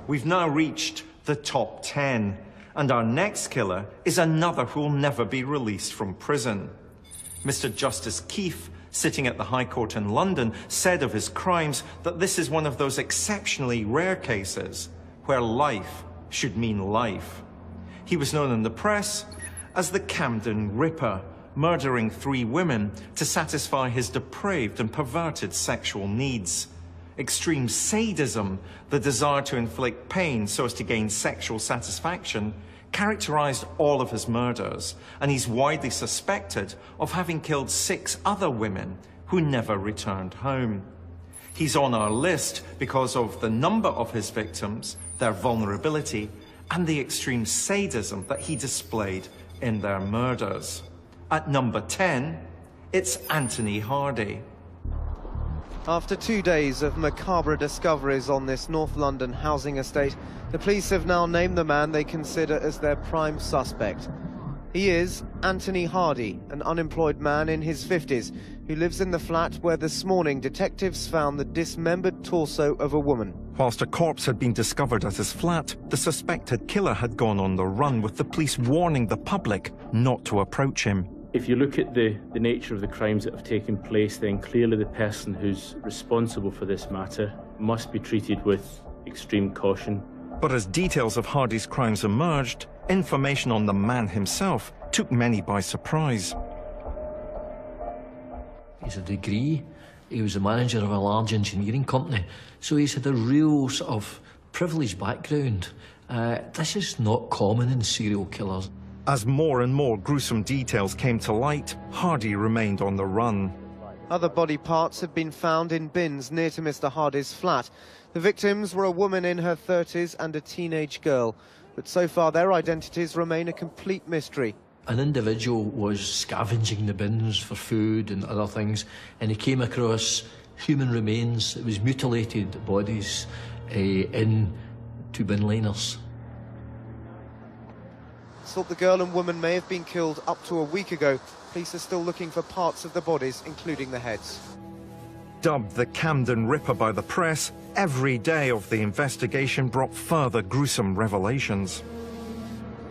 we've now reached the top 10, and our next killer is another who will never be released from prison. Mr. Justice Keith, sitting at the High Court in London, said of his crimes that this is one of those exceptionally rare cases where life should mean life. He was known in the press as the Camden Ripper, murdering 3 women to satisfy his depraved and perverted sexual needs. Extreme sadism, the desire to inflict pain so as to gain sexual satisfaction, characterized all of his murders, and he's widely suspected of having killed 6 other women who never returned home. He's on our list because of the number of his victims, their vulnerability, and the extreme sadism that he displayed in their murders. At number 10, it's Anthony Hardy. After 2 days of macabre discoveries on this North London housing estate, the police have now named the man they consider as their prime suspect. He is Anthony Hardy, an unemployed man in his 50s, who lives in the flat where this morning detectives found the dismembered torso of a woman. Whilst a corpse had been discovered at his flat, the suspected killer had gone on the run, with the police warning the public not to approach him. If you look at the nature of the crimes that have taken place, then clearly the person who's responsible for this matter must be treated with extreme caution. But as details of Hardy's crimes emerged, information on the man himself took many by surprise. He's a degree. He was the manager of a large engineering company, so he's had a real sort of privileged background. This is not common in serial killers. As more and more gruesome details came to light, Hardy remained on the run. Other body parts have been found in bins near to Mr. Hardy's flat. The victims were a woman in her 30s and a teenage girl, but so far their identities remain a complete mystery. An individual was scavenging the bins for food and other things, and he came across human remains. It was mutilated bodies in 2 bin liners. Thought the girl and woman may have been killed up to a week ago. Police are still looking for parts of the bodies, including the heads. Dubbed the Camden Ripper by the press, every day of the investigation brought further gruesome revelations.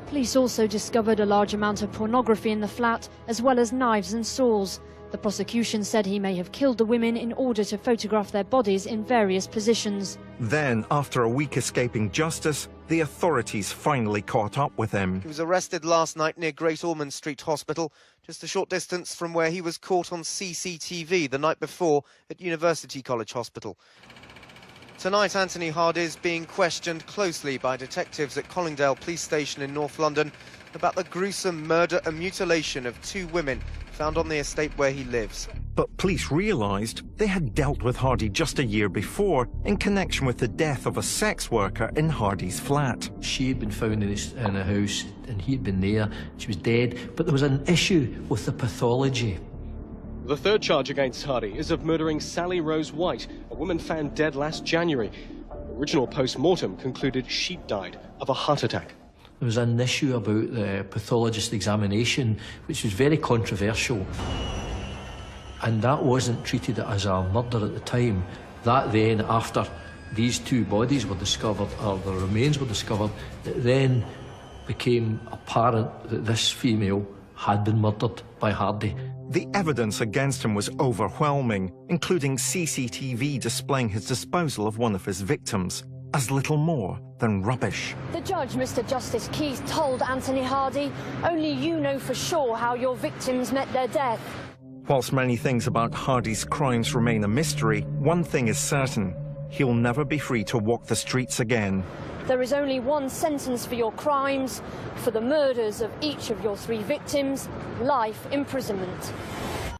Police also discovered a large amount of pornography in the flat, as well as knives and saws. The prosecution said he may have killed the women in order to photograph their bodies in various positions. Then, after a week escaping justice, the authorities finally caught up with him. He was arrested last night near Great Ormond Street Hospital, just a short distance from where he was caught on CCTV the night before at University College Hospital. Tonight, Anthony Hardy is being questioned closely by detectives at Collingdale Police Station in North London about the gruesome murder and mutilation of 2 women found on the estate where he lives. But police realised they had dealt with Hardy just a year before in connection with the death of a sex worker in Hardy's flat. She had been found in a house, and he had been there. She was dead, but there was an issue with the pathology. The 3rd charge against Hardy is of murdering Sally Rose White, a woman found dead last January. The original post-mortem concluded she'd died of a heart attack. There was an issue about the pathologist examination, which was very controversial. And that wasn't treated as a murder at the time. That then, after these 2 bodies were discovered, or the remains were discovered, it then became apparent that this female had been murdered by Hardy. The evidence against him was overwhelming, including CCTV displaying his disposal of one of his victims as little more than rubbish. The judge, Mr. Justice Keith, told Anthony Hardy, "Only you know for sure how your victims met their death." Whilst many things about Hardy's crimes remain a mystery, one thing is certain: he'll never be free to walk the streets again. There is only one sentence for your crimes. For the murders of each of your 3 victims, life imprisonment.